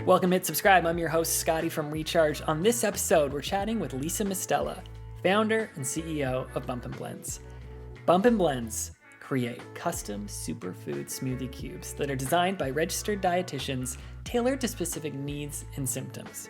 Welcome, hit subscribe. I'm your host, Scotty from Recharge. On this episode, we're chatting with Lisa Mastela, founder and CEO of Bumpin Blends. Bumpin Blends create custom superfood smoothie cubes that are designed by registered dietitians tailored to specific needs and symptoms.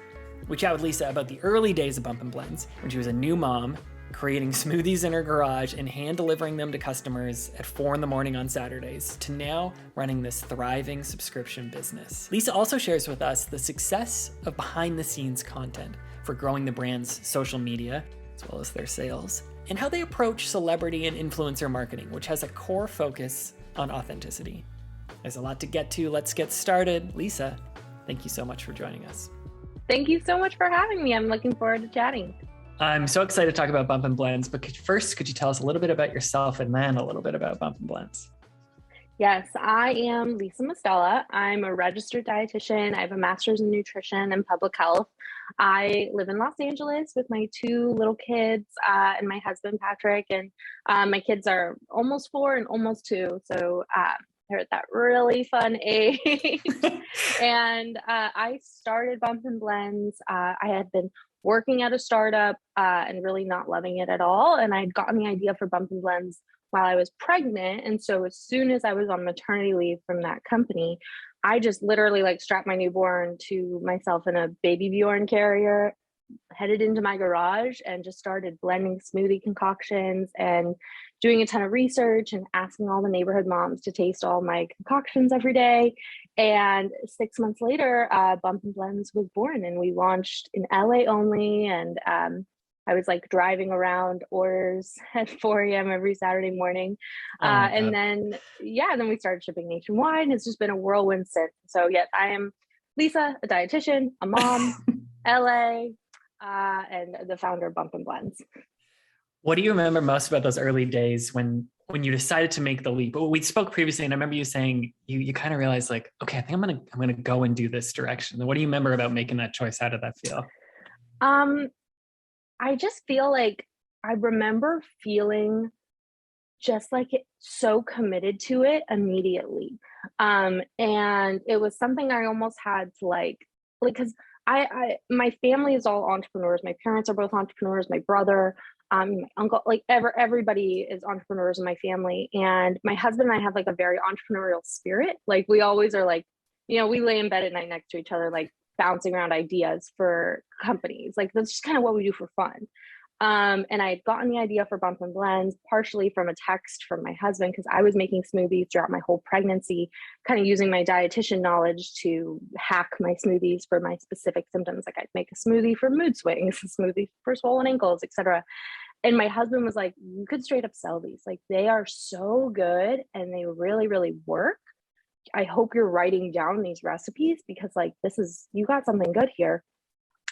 We chat with Lisa about the early days of Bumpin Blends when she was a new mom, creating smoothies in her garage and hand delivering them to customers at 4 a.m. on Saturdays, to now running this thriving subscription business. Lisa also shares with us the success of behind the scenes content for growing the brand's social media, as well as their sales, and how they approach celebrity and influencer marketing, which has a core focus on authenticity. There's a lot to get to. Let's get started. Lisa, thank you so much for joining us. Thank you so much for having me. I'm looking forward to chatting. I'm so excited to talk about Bumpin Blends, but could you tell us a little bit about yourself and then a little bit about Bumpin Blends? Yes, I am Lisa Mastela. I'm a registered dietitian. I have a master's in nutrition and public health. I live in Los Angeles with my 2 little kids and my husband, Patrick, and my kids are almost 4 and almost 2. So they're at that really fun age. And I started Bumpin Blends. I had been working at a startup and really not loving it at all. And I'd gotten the idea for Bumpin Blends while I was pregnant. And so as soon as I was on maternity leave from that company, I just literally strapped my newborn to myself in a baby Bjorn carrier, headed into my garage and just started blending smoothie concoctions and doing a ton of research and asking all the neighborhood moms to taste all my concoctions every day. And 6 months later, Bumpin Blends was born, and we launched in LA only. And I was driving around orders at 4 a.m. every Saturday morning. And then we started shipping nationwide. And it's just been a whirlwind since. So yes, I am Lisa, a dietitian, a mom, LA, and the founder of Bumpin Blends. What do you remember most about those early days when you decided to make the leap? We spoke previously, and I remember you saying you kind of realized okay, I think I'm gonna go and do this direction. What do you remember about making that choice? How did that feel? I just feel I remember feeling just so committed to it immediately. And it was something I almost had to because my family is all entrepreneurs. My parents are both entrepreneurs, my brother, my uncle, everybody is entrepreneurs in my family. And my husband and I have a very entrepreneurial spirit. We always are we lay in bed at night next to each other, bouncing around ideas for companies. That's just kind of what we do for fun. And I had gotten the idea for Bumpin Blends partially from a text from my husband, because I was making smoothies throughout my whole pregnancy, kind of using my dietitian knowledge to hack my smoothies for my specific symptoms. I'd make a smoothie for mood swings, a smoothie for swollen ankles, etc. And my husband was like, you could straight up sell these. They are so good and they really, really work. I hope you're writing down these recipes, because you got something good here.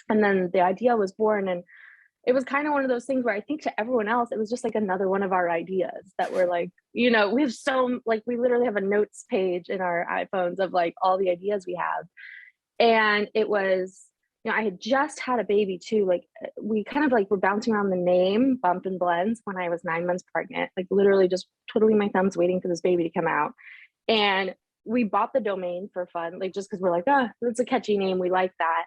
And then the idea was born, and it was kind of one of those things where I think to everyone else, it was just another one of our ideas that were we have we literally have a notes page in our iPhones of all the ideas we have. And it was, I had just had a baby too. We kind of were bouncing around the name Bumpin Blends when I was 9 months pregnant, literally just twiddling my thumbs, waiting for this baby to come out. And we bought the domain for fun, just because we're that's a catchy name. We like that.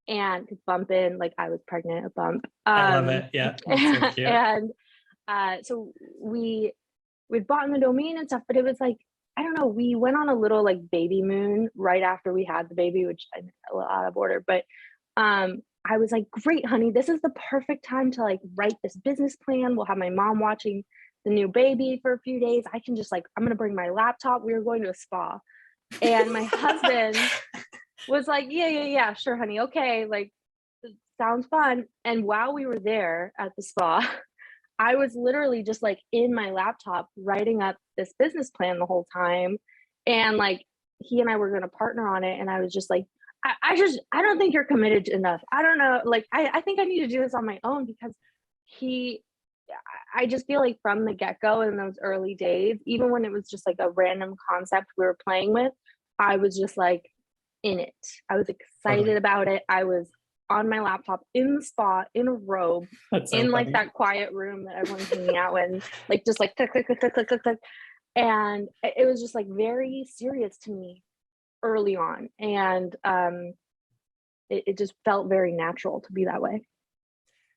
And Bumpin, I was pregnant, a bump. I love it. Yeah. So cute. And so we'd bought the domain and stuff, but it was I don't know, we went on a little baby moon right after we had the baby, which I'm a little out of order, but I was great, honey, this is the perfect time to write this business plan. We'll have my mom watching the new baby for a few days. I can just I'm gonna bring my laptop. We were going to a spa, and my husband was yeah, sure, honey, okay, sounds fun. And while we were there at the spa, I was literally just in my laptop writing up this business plan the whole time. And he and I were going to partner on it, and I was just I don't think you're committed enough. I don't know, I think I need to do this on my own, because I just feel from the get-go in those early days, even when it was just a random concept we were playing with, I was just in it. I was excited about it. I was on my laptop in the spa in a robe, so in funny. That quiet room that everyone's hanging out in, just click, click, click, click, click, click, click. And it was just very serious to me. early on. And it just felt very natural to be that way.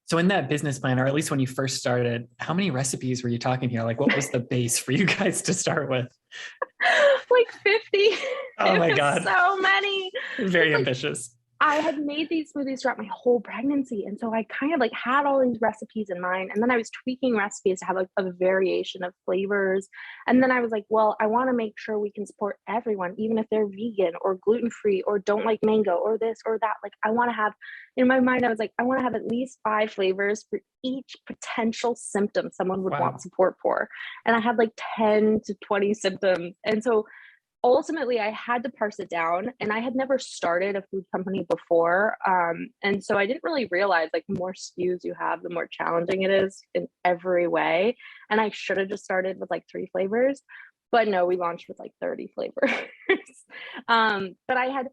So in that business plan, or at least when you first started, how many recipes were you talking here? Like what was the base for you guys to start with? Like 50. Oh It my was God. so many. Very It's like ambitious. I had made these smoothies throughout my whole pregnancy. And so I kind of like had all these recipes in mind. And then I was tweaking recipes to have like a variation of flavors. And then I was like, well, I want to make sure we can support everyone, even if they're vegan or gluten-free or don't like mango or this or that. Like I want to have, in my mind, I was like, I want to have at least 5 flavors for each potential symptom someone would want Wow. support for. And I had like 10 to 20 symptoms. And so ultimately I had to parse it down, and I had never started a food company before. And so I didn't really realize like the more SKUs you have, the more challenging it is in every way. And I should have just started with like 3 flavors, but no, we launched with like 30 flavors. But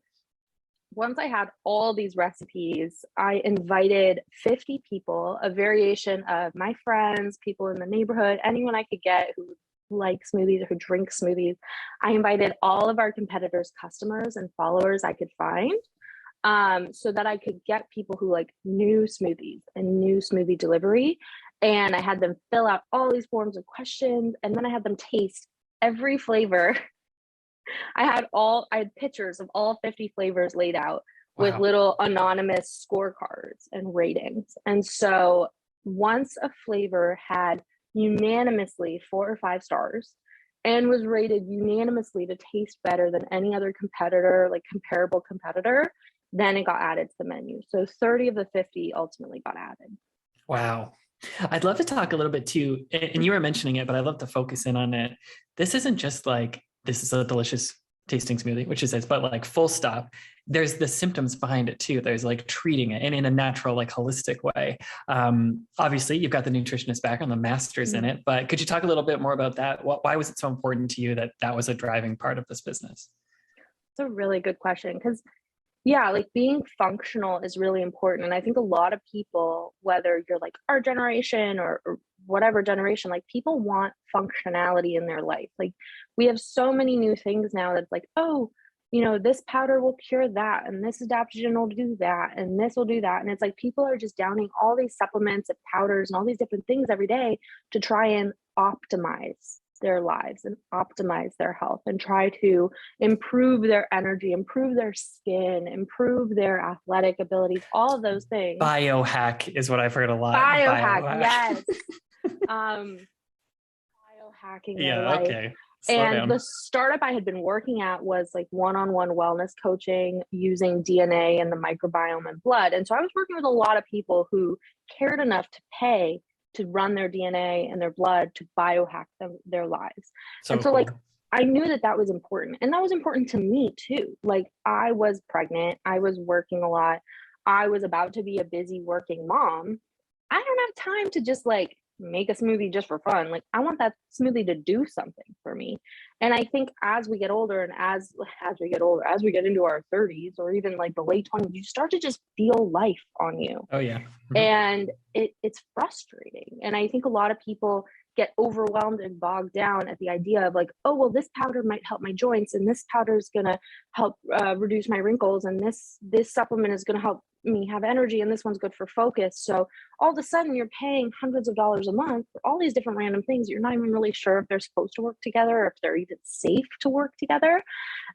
once I had all these recipes, I invited 50 people, a variation of my friends, people in the neighborhood, anyone I could get who like smoothies or who drink smoothies. I invited all of our competitors' customers and followers I could find, so that I could get people who like knew smoothies and knew smoothie delivery. And I had them fill out all these forms of questions, and then I had them taste every flavor. I had pictures of all 50 flavors laid out with Wow. little anonymous scorecards and ratings. And so once a flavor had unanimously 4 or 5 stars and was rated unanimously to taste better than any other competitor, like comparable competitor, then it got added to the menu. So 30 of the 50 ultimately got added. Wow. I'd love to talk a little bit too, and you were mentioning it, but I'd love to focus in on it. This isn't just like, this is a delicious tasting smoothie, which is it, but like full stop. There's the symptoms behind it too. There's like treating it and in a natural, like holistic way. Obviously, you've got the nutritionist background, the master's in it, but could you talk a little bit more about that? Why was it so important to you that that was a driving part of this business? It's a really good question, because yeah, like being functional is really important. And I think a lot of people, whether you're like our generation or whatever generation, like people want functionality in their life. Like we have so many new things now that's like, oh, this powder will cure that, and this adaptogen will do that, and this will do that. And it's like people are just downing all these supplements and powders and all these different things every day to try and optimize their lives and optimize their health and try to improve their energy, improve their skin, improve their athletic abilities, all of those things. Biohack is what I've heard a lot. Biohack, Biohack. yes. Biohacking their Yeah. life. Okay. Slow And the down. startup I had been working at was like one-on-one wellness coaching using DNA and the microbiome in blood. And so I was working with a lot of people who cared enough to pay to run their DNA and their blood to biohack their lives. So And so like cool. I knew that that was important, and that was important to me too. Like I was pregnant, I was working a lot, I was about to be a busy working mom. I don't have time to just like make a smoothie just for fun. Like I want that smoothie to do something for me. And I think as we get older, and as we get into our 30s or even like the late 20s, you start to just feel life on you. Oh yeah. Mhm. And it's frustrating. And I think a lot of people get overwhelmed and bogged down at the idea of like, oh well, this powder might help my joints, and this powder is going to help reduce my wrinkles, and this supplement is going to help me have energy, and this one's good for focus. So all of a sudden you're paying hundreds of dollars a month for all these different random things. You're not even really sure if they're supposed to work together or if they're even safe to work together.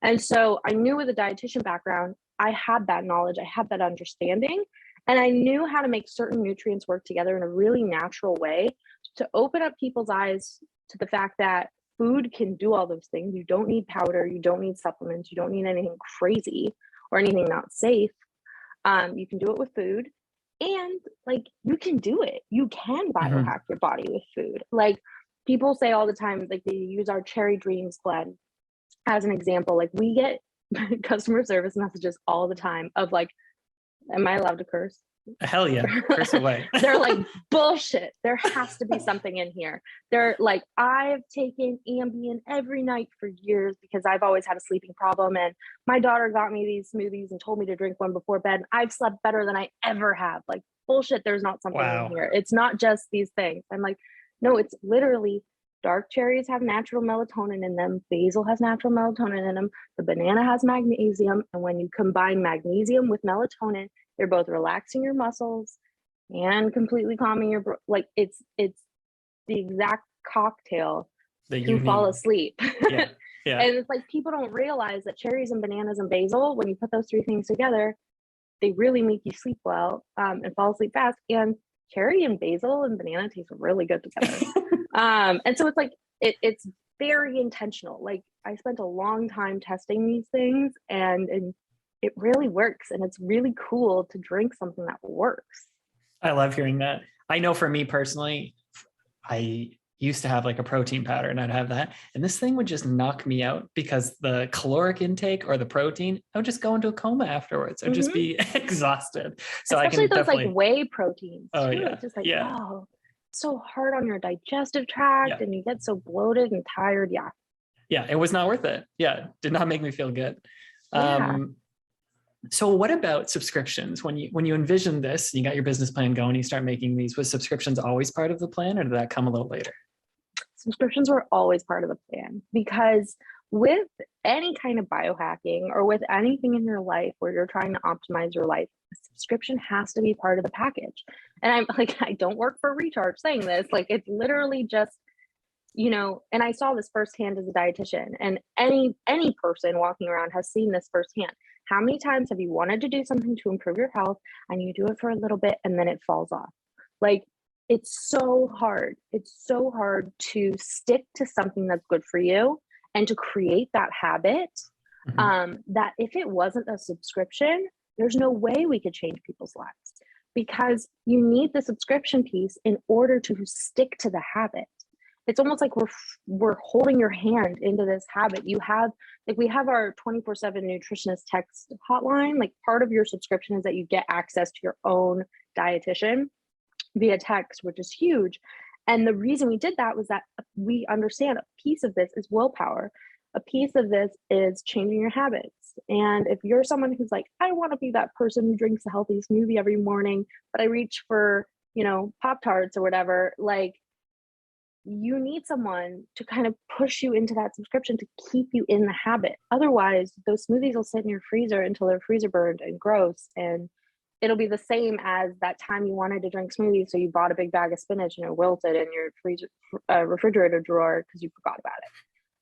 And so I knew, with a dietitian background, I had that knowledge, I had that understanding, and I knew how to make certain nutrients work together in a really natural way to open up people's eyes to the fact that food can do all those things. You don't need powder, you don't need supplements, you don't need anything crazy or anything not safe. You can do it with food, and like you can do it. You can Mhm. biohack your body with food. Like people say all the time, like they use our Cherry Dreams blend as an example. Like we get customer service messages all the time of like, am I allowed to curse? Hell yeah. Curse away. They're like, bullshit. There has to be something in here. They're like, I've taken Ambien every night for years because I've always had a sleeping problem. And my daughter got me these smoothies and told me to drink one before bed. And I've slept better than I ever have. Like, bullshit. There's not something in Wow. here. It's not just these things. I'm like, no, it's literally dark cherries have natural melatonin in them. Basil has natural melatonin in them. The banana has magnesium. And when you combine magnesium with melatonin, they're both relaxing your muscles and completely calming your, like it's the exact cocktail that to you fall need. asleep. Yeah. Yeah. And it's like, people don't realize that cherries and bananas and basil, when you put those three things together, they really make you sleep well, and fall asleep fast. And cherry and basil and banana taste really good together. And so it's like, it's very intentional. Like, I spent a long time testing these things, and it really works. And it's really cool to drink something that works. I love hearing that. I know for me personally, I used to have like a protein powder, and I'd have that. And this thing would just knock me out because the caloric intake or the protein, I would just go into a coma afterwards. I'd just be exhausted. So especially I can those definitely like whey proteins too. Oh yeah. It's just like, Yeah. oh, so hard on your digestive tract, Yeah. and you get so bloated and tired. Yeah. Yeah. It was not worth it. Yeah. Did not make me feel good. Yeah. So what about subscriptions? When you envision this, you got your business plan going, you start making these, was subscriptions always part of the plan, or did that come a little later? Subscriptions were always part of the plan, because with any kind of biohacking or with anything in your life where you're trying to optimize your life, a subscription has to be part of the package. And I'm like, I don't work for Recharge saying this, like, it's literally just, and I saw this firsthand as a dietitian, and any person walking around has seen this firsthand. How many times have you wanted to do something to improve your health, and you do it for a little bit and then it falls off? Like, it's so hard. It's so hard to stick to something that's good for you and to create that habit. That if it wasn't a subscription, there's no way we could change people's lives, because you need the subscription piece in order to stick to the habit. It's almost like we're holding your hand into this habit. You have, like, we have our 24/7 nutritionist text hotline. Like, part of your subscription is that you get access to your own dietitian via text, which is huge. And the reason we did that was that we understand a piece of this is willpower. A piece of this is changing your habits. And if you're someone who's like, I want to be that person who drinks a healthy smoothie every morning, but I reach for, Pop-Tarts or whatever, like, you need someone to kind of push you into that subscription to keep you in the habit. Otherwise, those smoothies will sit in your freezer until they're freezer burned and gross. And it'll be the same as that time you wanted to drink smoothies, so you bought a big bag of spinach and it wilted in your freezer, refrigerator drawer because you forgot about it.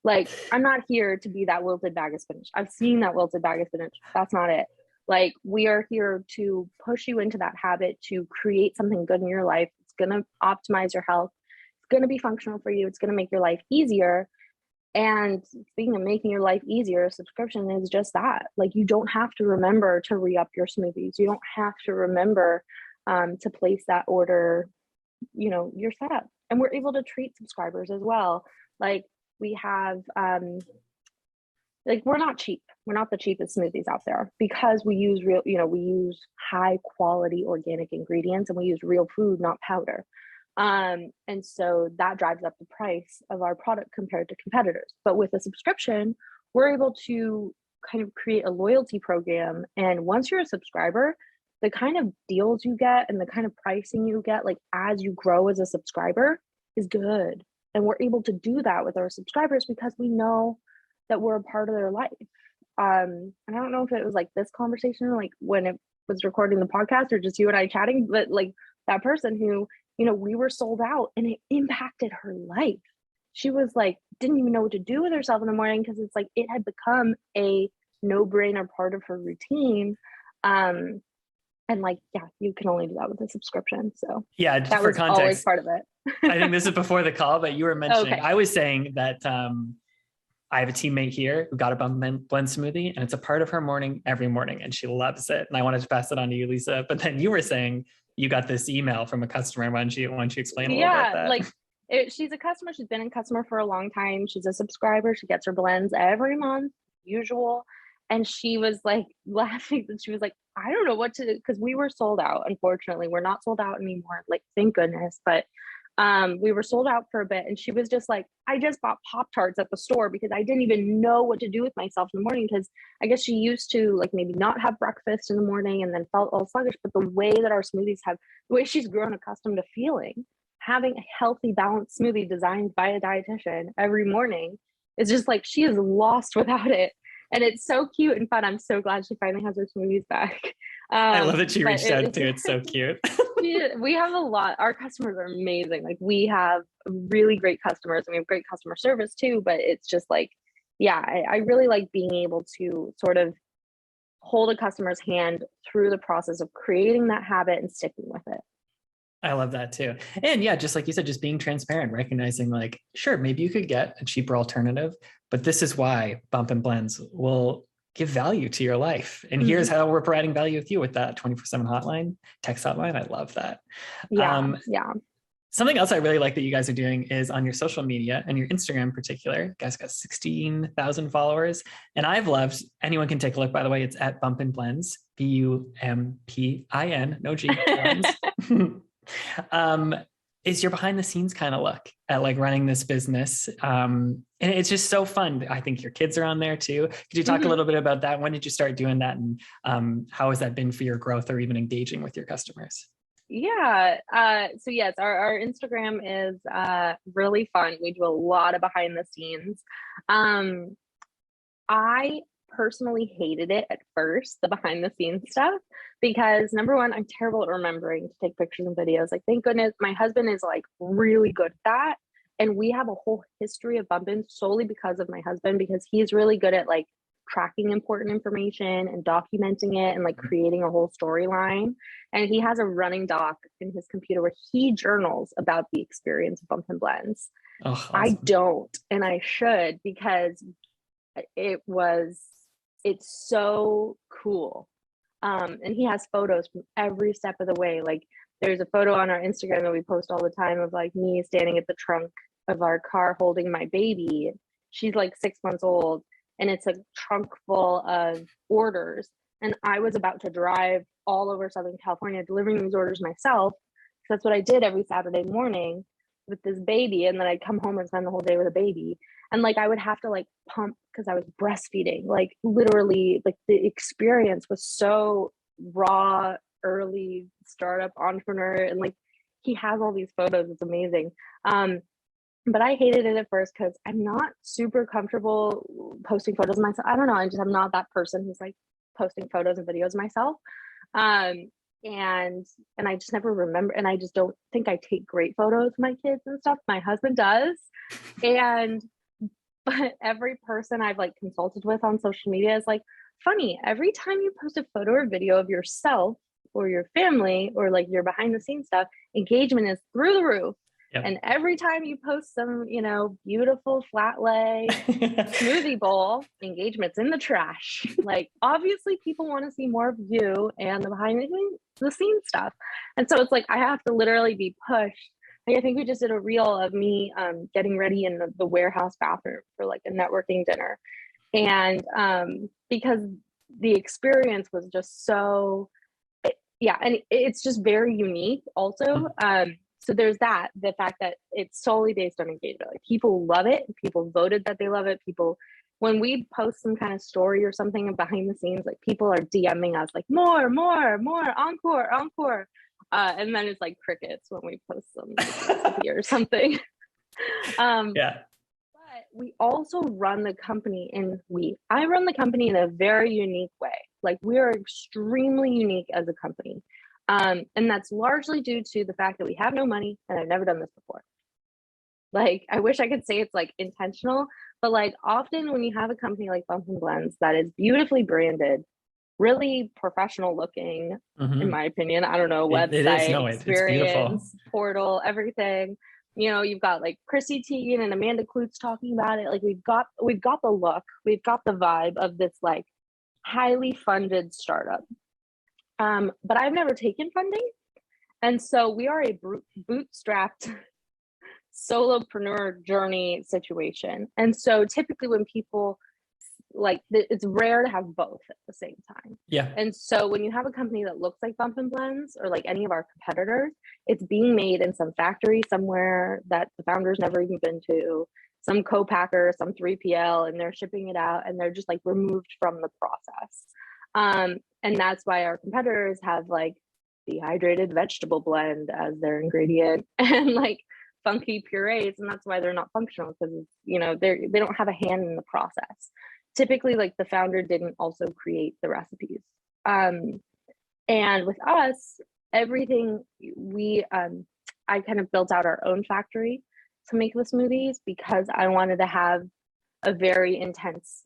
Like, I'm not here to be that wilted bag of spinach. I've seen that wilted bag of spinach. That's not it. Like, we are here to push you into that habit, to create something good in your life. It's going to optimize your health. It's going to be functional for you. It's going to make your life easier. And speaking of making your life easier, a subscription is just that. Like, you don't have to remember to re-up your smoothies. You don't have to remember to place that order, you're set up. And we're able to treat subscribers as well. Like, we have, we're not cheap. We're not the cheapest smoothies out there, because we use we use high quality organic ingredients, and we use real food, not powder. And so that drives up the price of our product compared to competitors. But with a subscription, we're able to kind of create a loyalty program. And once you're a subscriber, the kind of deals you get and the kind of pricing you get, like, as you grow as a subscriber, is good. And we're able to do that with our subscribers because we know that we're a part of their life. And I don't know if it was like this conversation, like when it was recording the podcast, or just you and I chatting, but like that person who, we were sold out, and it impacted her life. She was like, didn't even know what to do with herself in the morning, because it's like it had become a no-brainer part of her routine. And like, yeah, you can only do that with a subscription. So yeah, that for was context, always part of it. I think this is before the call, but you were mentioning, Okay. I was saying that I have a teammate here who got a Bumpin Blend smoothie, and it's a part of her morning every morning, and she loves it. And I wanted to pass it on to you, Lisa. But then you were saying you got this email from a customer. Why don't you explain a little about that? Like, she's a customer. She's been a customer for a long time. She's a subscriber. She gets her blends every month, usual. And she was like laughing. And she was like, I don't know what to do, because we were sold out. Unfortunately, we're not sold out anymore. Like, thank goodness. But we were sold out for a bit. And she was just like, I just bought Pop-Tarts at the store because I didn't even know what to do with myself in the morning. Because I guess she used to like maybe not have breakfast in the morning and then felt all sluggish. But the way that our smoothies have, the way she's grown accustomed to feeling, having a healthy, balanced smoothie designed by a dietitian every morning is just like, she is lost without it. And it's so cute and fun. I'm so glad she finally has her smoothies back. I love that she But reached out too. It's so cute. we have a lot. Our customers are amazing. Like, we have really great customers and we have great customer service too. But it's just like, yeah, I really like being able to sort of hold a customer's hand through the process of creating that habit and sticking with it. I love that too. And yeah, just like you said, just being transparent, recognizing like, sure, maybe you could get a cheaper alternative, but this is why Bumpin Blends will give value to your life. And here's how we're providing value with you with that 24/7 hotline, text hotline. I love that. Yeah. Something else I really like that you guys are doing is on your social media and your Instagram in particular. You guys got 16,000 followers. And I've loved, anyone can take a look, by the way, it's at Bumpin Blends, Bumpin, no G. Is your behind the scenes kind of look at like running this business. And it's just so fun. I think your kids are on there too. Could you talk a little bit about that? When did you start doing that? And how has that been for your growth or even engaging with your customers? Yeah. So yes, our Instagram is really fun. We do a lot of behind the scenes. I personally hated it at first, the behind the scenes stuff, because number one, I'm terrible at remembering to take pictures and videos. Like, thank goodness my husband is like really good at that. And we have a whole history of Bumpin solely because of my husband, because he's really good at like tracking important information and documenting it and like creating a whole storyline. And he has a running doc in his computer where he journals about the experience of Bumpin Blends. Oh, awesome. I don't, and I should, because it's so cool. And he has photos from every step of the way. Like, there's a photo on our Instagram that we post all the time of like me standing at the trunk of our car holding my baby. She's like 6 months old, and it's a trunk full of orders. And I was about to drive all over Southern California delivering these orders myself. So that's what I did every Saturday morning with this baby. And then I'd come home and spend the whole day with a baby. And like, I would have to like pump because I was breastfeeding. Like, literally, like the experience was so raw, early startup entrepreneur. And like, he has all these photos. It's amazing. But I hated it at first because I'm not super comfortable posting photos of myself. I don't know. I'm not that person who's like posting photos and videos of myself. And I just never remember. And I just don't think I take great photos of my kids and stuff. My husband does. But every person I've like consulted with on social media is like, funny, every time you post a photo or video of yourself or your family or like your behind the scenes stuff, engagement is through the roof. Yep. And every time you post some, beautiful flat lay smoothie bowl, engagement's in the trash. Like, obviously people want to see more of you and the behind the scenes stuff. And so it's like, I have to literally be pushed. I think we just did a reel of me getting ready in the warehouse bathroom for like a networking dinner. And because the experience was just so, and it's just very unique also. So there's the fact that it's solely based on engagement. Like, people love it. People voted that they love it. When we post some kind of story or something behind the scenes, like, people are DMing us like, more, encore. And then it's like crickets when we post some recipe or something. But we also run the company I run the company in a very unique way. Like, we are extremely unique as a company. And that's largely due to the fact that we have no money and I've never done this before. Like, I wish I could say it's like intentional, but like, often when you have a company like Bumpin Blends that is beautifully branded, really professional looking, in my opinion, I don't know, website, experience, portal, everything. You've got like Chrissy Teigen and Amanda Klutz talking about it. Like, we've got the look, we've got the vibe of this like highly funded startup. But I've never taken funding. And so we are a bootstrapped solopreneur journey situation. And so typically when people like, it's rare to have both at the same time. Yeah. And so when you have a company that looks like Bumpin Blends or like any of our competitors, it's being made in some factory somewhere that the founder's never even been to, some co-packer, some 3PL, and they're shipping it out and they're just like removed from the process. And that's why our competitors have like, dehydrated vegetable blend as their ingredient and like funky purees, and that's why they're not functional, because they don't have a hand in the process. Typically, like the founder didn't also create the recipes. And with us, everything I kind of built out our own factory to make the smoothies because I wanted to have a very intense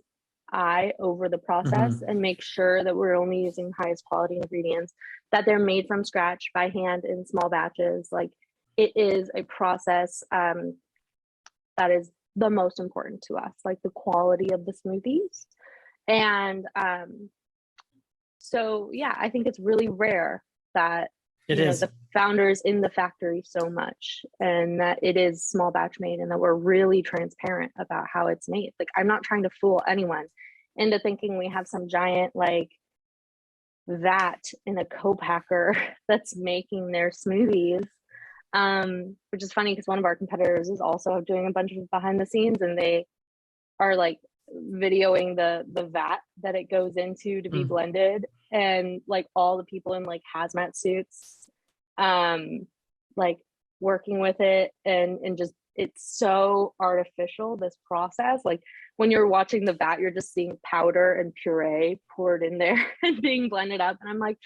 eye over the process and make sure that we're only using highest quality ingredients, that they're made from scratch by hand in small batches. Like, it is a process that is the most important to us, like the quality of the smoothies. And so yeah, I think it's really rare that the founders in the factory so much, and that it is small batch made, and that we're really transparent about how it's made. Like, I'm not trying to fool anyone into thinking we have some giant like vat in a co-packer that's making their smoothies. Which is funny because one of our competitors is also doing a bunch of behind the scenes, and they are like videoing the vat that it goes into to be blended, and like all the people in like hazmat suits like working with it, and just, it's so artificial, this process. Like, when you're watching the vat, you're just seeing powder and puree poured in there and being blended up, and I'm like,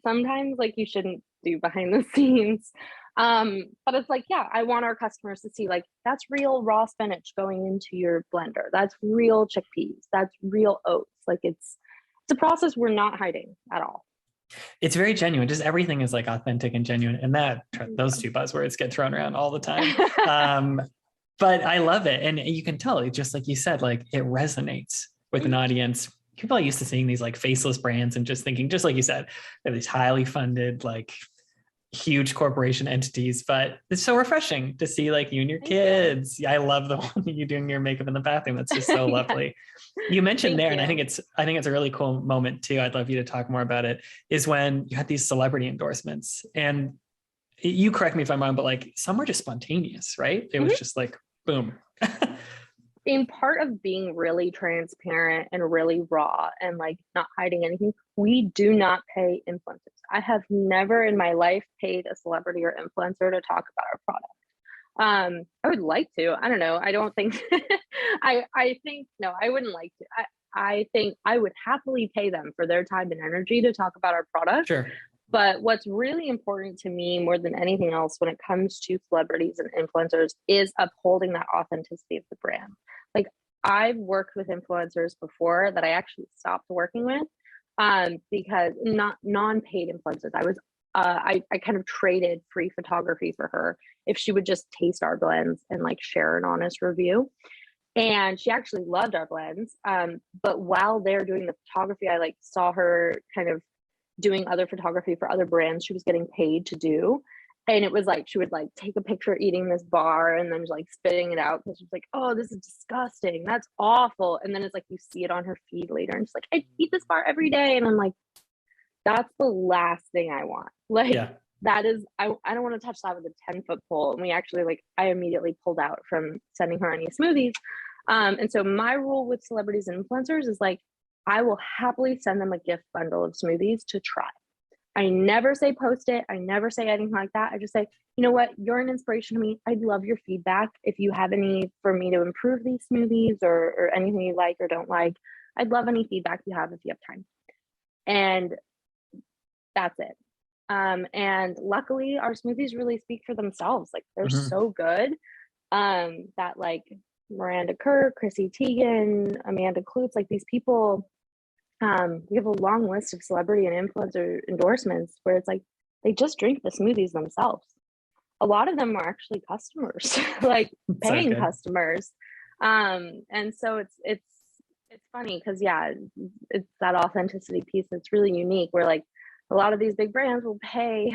sometimes like you shouldn't do behind the scenes. But it's like, yeah, I want our customers to see like, that's real raw spinach going into your blender, that's real chickpeas, that's real oats. Like, it's a process we're not hiding at all. It's very genuine. Just everything is like authentic and genuine, and those two buzzwords get thrown around all the time. But I love it, and you can tell, just like you said, like it resonates with an audience. People are used to seeing these like faceless brands and just thinking, just like you said, they're these highly funded, like huge corporation entities, but it's so refreshing to see like you and your kids. Yeah, I love the one that you doing your makeup in the bathroom. That's just so lovely. You mentioned there, and I think it's a really cool moment too. I'd love you to talk more about it, is when you had these celebrity endorsements, and you correct me if I'm wrong, but like some were just spontaneous, right? It was just like, boom. In part of being really transparent and really raw and like not hiding anything, we do not pay influencers. I have never in my life paid a celebrity or influencer to talk about our product. I would like to. I don't know. I don't think I think no, I wouldn't like to. I think I would happily pay them for their time and energy to talk about our product. Sure. But what's really important to me more than anything else when it comes to celebrities and influencers is upholding that authenticity of the brand. Like, I've worked with influencers before that I actually stopped working with because not non-paid influencers. I kind of traded free photography for her if she would just taste our blends and like share an honest review. And she actually loved our blends. But while they're doing the photography, I like saw her kind of doing other photography for other brands she was getting paid to do. And it was like, she would like take a picture eating this bar and then like spitting it out because she was like, oh, this is disgusting, that's awful. And then it's like, you see it on her feed later and she's like, I eat this bar every day. And I'm like, that's the last thing I want. Like, that is, I don't want to touch that with a 10-foot pole. And we actually like, I immediately pulled out from sending her any smoothies. And so my rule with celebrities and influencers is like, I will happily send them a gift bundle of smoothies to try. I never say post it. I never say anything like that. I just say, you know what? You're an inspiration to me. I'd love your feedback. If you have any for me to improve these smoothies or anything you like or don't like, I'd love any feedback you have if you have time. And that's it. And luckily our smoothies really speak for themselves. Like, they're so good that like Miranda Kerr, Chrissy Teigen, Amanda Klutz, like these people, we have a long list of celebrity and influencer endorsements where it's like they just drink the smoothies themselves. A lot of them are actually customers, like paying customers. And so it's funny because it's that authenticity piece that's really unique, where like a lot of these big brands will pay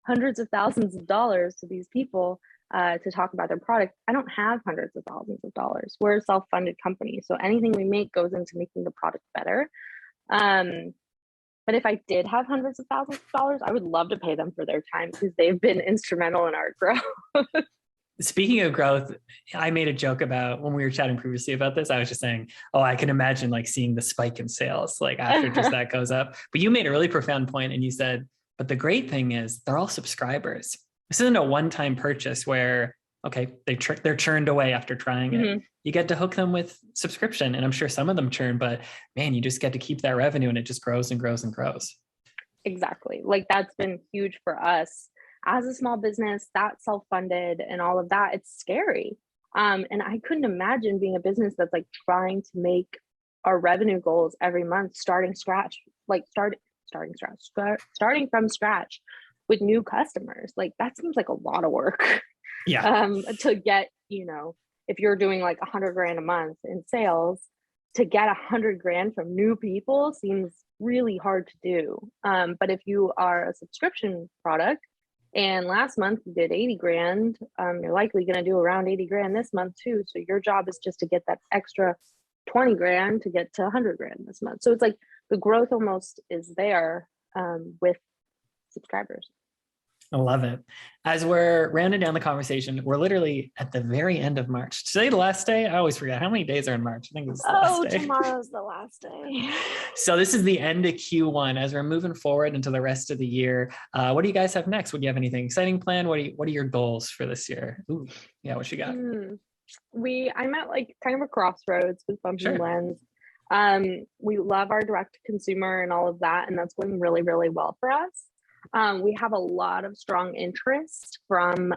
hundreds of thousands of dollars to these people to talk about their product. I don't have hundreds of thousands of dollars. We're a self-funded company, so anything we make goes into making the product better. But if I did have hundreds of thousands of dollars, I would love to pay them for their time because they've been instrumental in our growth. Speaking of growth, I made a joke about when we were chatting previously about this. I was just saying, oh, I can imagine like seeing the spike in sales like after just that goes up. But you made a really profound point, and you said But the great thing is they're all subscribers. This isn't a one-time purchase where, okay, they're churned away after trying it. You get to hook them with subscription. And I'm sure some of them churn, but man, you just get to keep that revenue and it just grows and grows and grows. Exactly. Like that's been huge for us as a small business, that self-funded and all of that. It's scary. And I couldn't imagine being a business that's like trying to make our revenue goals every month, starting from scratch with new customers. Like that seems like a lot of work. Yeah. To get, if you're doing like 100 grand a month in sales, to get 100 grand from new people seems really hard to do. But if you are a subscription product and last month you did 80 grand, you're likely going to do around 80 grand this month too. So your job is just to get that extra 20 grand to get to 100 grand this month. So it's like the growth almost is there with subscribers. I love it. As we're rounding down the conversation, we're literally at the very end of March. Today, the last day? I always forget. How many days are in March? I think it's the last day. Tomorrow's the last day. So this is the end of Q1. As we're moving forward into the rest of the year, what do you guys have next? Would you have anything exciting planned? What are your goals for this year? Ooh, yeah, what you got? I'm at like kind of a crossroads with Bumpin Blends. We love our direct to consumer and all of that, and that's going really, really well for us. We have a lot of strong interest from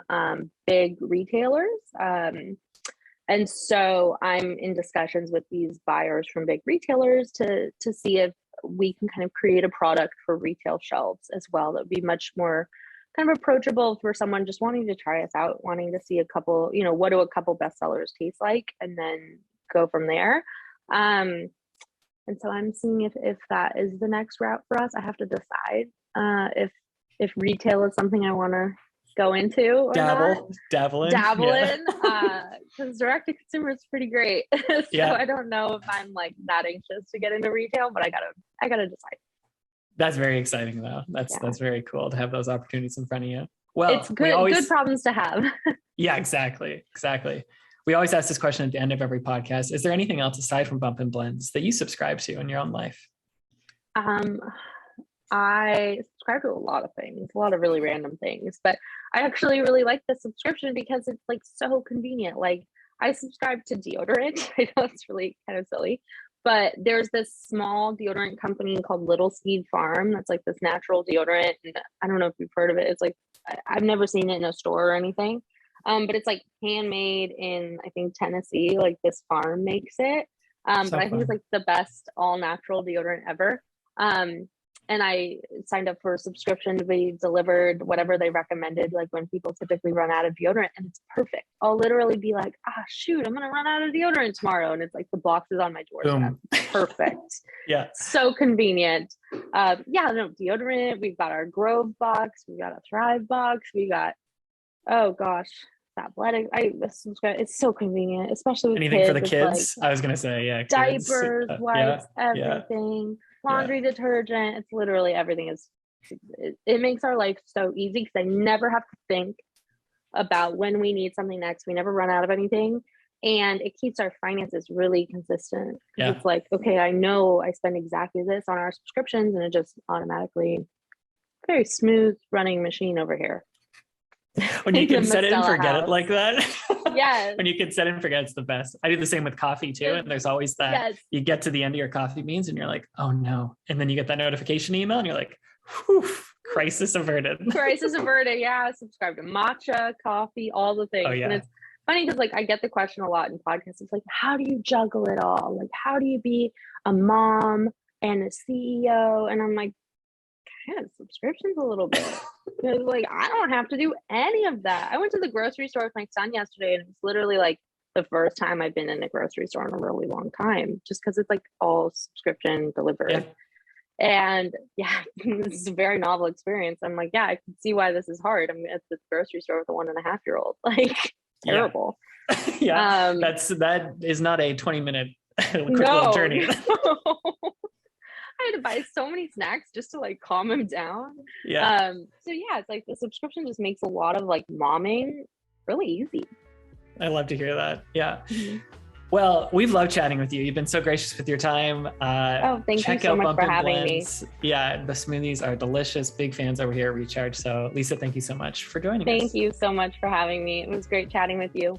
big retailers. And so I'm in discussions with these buyers from big retailers to see if we can kind of create a product for retail shelves as well. That would be much more kind of approachable for someone just wanting to try us out, wanting to see a couple, what do a couple bestsellers taste like, and then go from there. And so I'm seeing if that is the next route for us. I have to decide if retail is something I want to go into or dabble in, because direct to consumer is pretty great. So I don't know if I'm like that anxious to get into retail, but I gotta decide. That's very exciting though. That's very cool to have those opportunities in front of you. Well, it's good problems to have. Yeah, exactly. We always ask this question at the end of every podcast. Is there anything else aside from Bumpin Blends that you subscribe to in your own life? I subscribe to a lot of things, a lot of really random things, but I actually really like the subscription because it's like so convenient. Like I subscribe to deodorant. I know it's really kind of silly, but there's this small deodorant company called Little Seed Farm that's like this natural deodorant. And I don't know if you've heard of it. It's like, I've never seen it in a store or anything. But it's like handmade in, I think, Tennessee, like this farm makes it. But I think it's like the best all natural deodorant ever. And I signed up for a subscription to be delivered whatever they recommended, like when people typically run out of deodorant, and it's perfect. I'll literally be like, shoot, I'm going to run out of deodorant tomorrow. And it's like the box is on my doorstep. Perfect. Yeah. So convenient. Deodorant. We've got our Grove box. We've got a Thrive box. We got, oh gosh, athletic. I subscribe. It's so convenient, especially with anything kids. for the kids. Like, I was going to say, diapers, wipes, everything. Laundry detergent, it's literally everything. It makes our life so easy because I never have to think about when we need something next. We never run out of anything, and it keeps our finances really consistent. It's like, okay, I know I spend exactly this on our subscriptions, and it just automatically, very smooth running machine over here. When you can set it and forget it like that. Yes. When you can set it and forget, it's the best. I do the same with coffee too. And there's always that you get to the end of your coffee beans and you're like, oh no. And then you get that notification email and you're like, whew, crisis averted. Crisis averted. Yeah. Subscribe to matcha, coffee, all the things. And it's funny because like I get the question a lot in podcasts. It's like, how do you juggle it all? Like, how do you be a mom and a CEO? And I'm like, subscriptions a little bit. Because like I don't have to do any of that. I went to the grocery store with my son yesterday, and it was literally like the first time I've been in a grocery store in a really long time, just because it's like all subscription delivered. And it's a very novel experience. I'm like, I can see why this is hard. I'm at the grocery store with a 1.5-year-old. Like terrible. That is not a 20-minute quick little journey. I had to buy so many snacks just to like calm him down. It's like the subscription just makes a lot of like momming really easy. I love to hear that. Well, we've loved chatting with you. You've been so gracious with your time. Thank you so much for having me. Yeah, the smoothies are delicious. Big fans over here at Recharge. So Lisa, thank you so much for joining us. Thank you so much for having me. It was great chatting with you.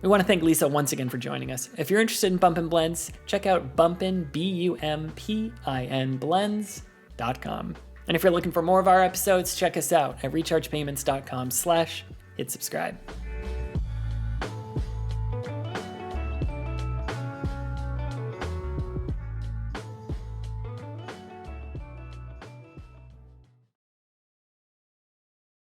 We want to thank Lisa once again for joining us. If you're interested in Bumpin Blends, check out Bumpin, Bumpin Blends.com. And if you're looking for more of our episodes, check us out at rechargepayments.com/hit subscribe.